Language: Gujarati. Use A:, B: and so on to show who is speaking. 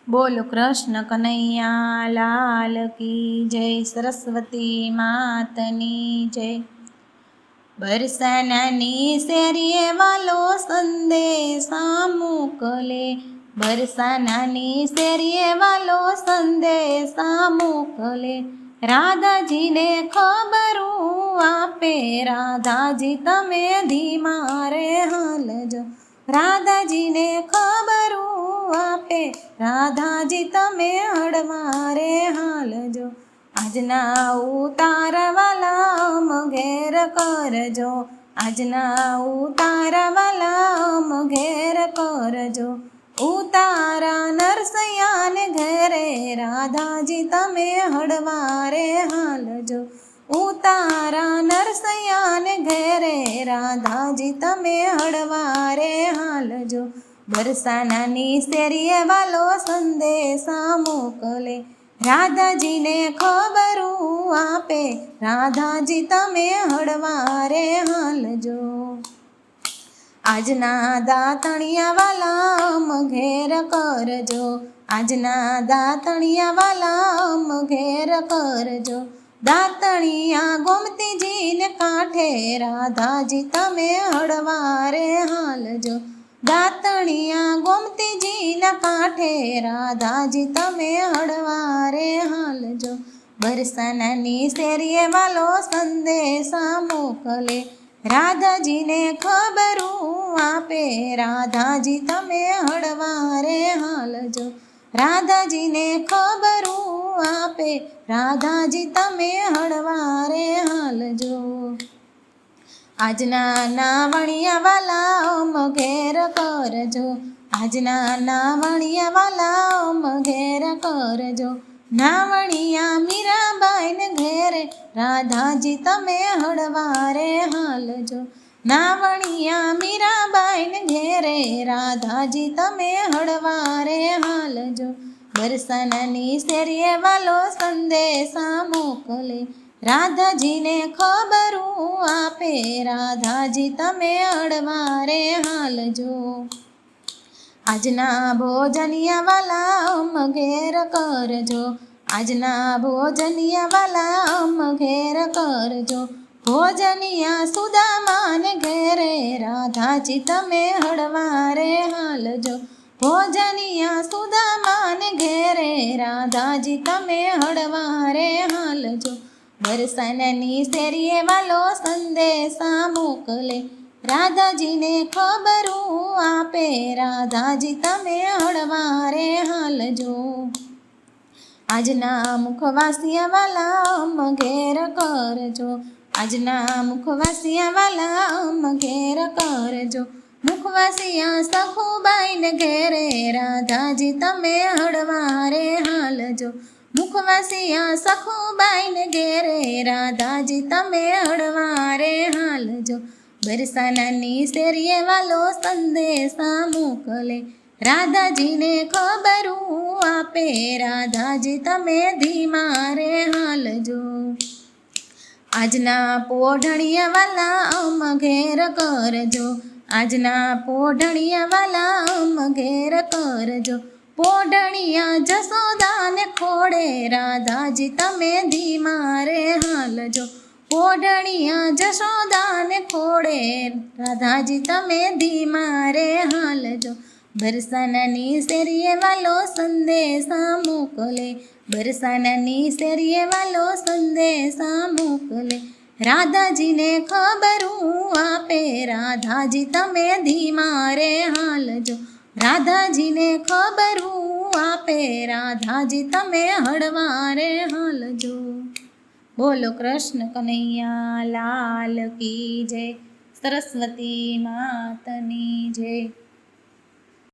A: બોલો કૃષ્ણ કનૈયા લાલ કી જય, સરસ્વતી માતની જય। બરસાનાની શેરીએ વાલો સંદેશા મોકલે, બરસાનાની શેરીએ વાલો સંદેશા મોકલે। રાધાજીને ખબરું આપે, રાધાજી તમે ધીમા રે હાલજો, રાધાજીને ખબરું આપે, રાધાજી તમે હળવા રે હાલજો। આજના ઉતારવાલા ઘેર કરજો, આજના ઉતારવાલા ઘેર કરજો। ઉતારા નરસૈયાને ઘેરે, રાધાજી તમે હળવા રે હાલજો, ઉતારા નરસૈયાને ઘેરે, રાધાજી તમે હળવા રે હાલજો। બરસાનાની શેરીએ વાલો સંદેશા મોકલે, રાધાજીને ખબરું આપે, રાધાજી તમે હળવા રે હાલજો। આજના દાતણિયા વાલા ઘેર કરજો, આજના દાતણિયા વાલા ઘેર કરજો। દાતણિયા ગોમતીજીને કાંઠે, રાધાજી તમે હળવા રે હાલજો, દાતણિયા ગોમતીજીના કાંઠે, રાધાજી તમે હળવા રે હાલજો। બરસાનાની શેરીએ વાલો સંદેશા મોકલે, રાધાજીને ખબરું આપે, રાધાજી તમે હળવા રે હાલજો, રાધાજીને ખબરું આપે, રાધાજી તમે હળવા રે હાલજો। આજના નાવણિયા વાલા ઘેર કરજો, આજના નાવણિયા વાલા ઘેર કરજો। નાવણિયા મીરાબાઈને ઘેરે, રાધાજી તમે હળવા રે હાલજો, નાવણિયા મીરાબાઈને ઘેરે, રાધાજી તમે હળવા રે હાલજો। બરસાનાની શેરીએ વાલો સંદેશા મોકલે, રાધાજીને ખબરું આપે, રાધાજી તમે હળવા રે હાલજો। આજના ભોજનિયા વાલા ઘેર કરજો, આજના ભોજનિયા વાલા ઘેર કરજો। ભોજનિયા સુદામાને ઘેરે, રાધાજી તમે હળવા રે હાલજો, ભોજનિયા સુદામાને ઘેરે, રાધાજી તમે હળવા રે હાલજો। બરસાનાની શેરીએ વાલો સંદેશા મોકલે, રાધાજીને ખબરું આપે, રાધાજી તમે હળવા રે હાલજો। આજના મુખવાસિયા વાલા ઘેર કરજો, આજના મુખવાસિયા વાલા ઘેર કરજો। મુખવાસિયા સખુબાઈને ઘેરે, રાધાજી તમે હળવા રે હાલજો, મુખવાસિયા સખુબાઈને ઘેરે, રાધાજી તમે હળવા રે હાલજો। બરસાનાની શેરીએ વાલો સંદેશા મોકલે, રાધાજીને ખબરું આપે, રાધાજી તમે ધીમા રે હાલજો। આજના પોઢણિયા વાલા ઘેર કરજો, આજના પોઢણિયા વાલા ઘેર કરજો। પોઢણિયા જશોદાને ખોડે, રાધાજી તમે ધીમા રે હાલજો, પોઢણિયા જશોદાને ખોડે, રાધાજી તમે ધીમા રે હાલજો। બરસાનાની શેરીએ વાલો સંદેશા મોકલે, બરસાનાની શેરીએ વાલો સંદેશા મોકલે, રાધાજીને ખબરું આપે, રાધાજી તમે ધીમા રે હાલજો, રાધાજીને ખબરું આપે, રાધાજી તમે હળવા રે હાલજો। બોલો કૃષ્ણ કનૈયા લાલ કી જય, સરસ્વતી માતની જય।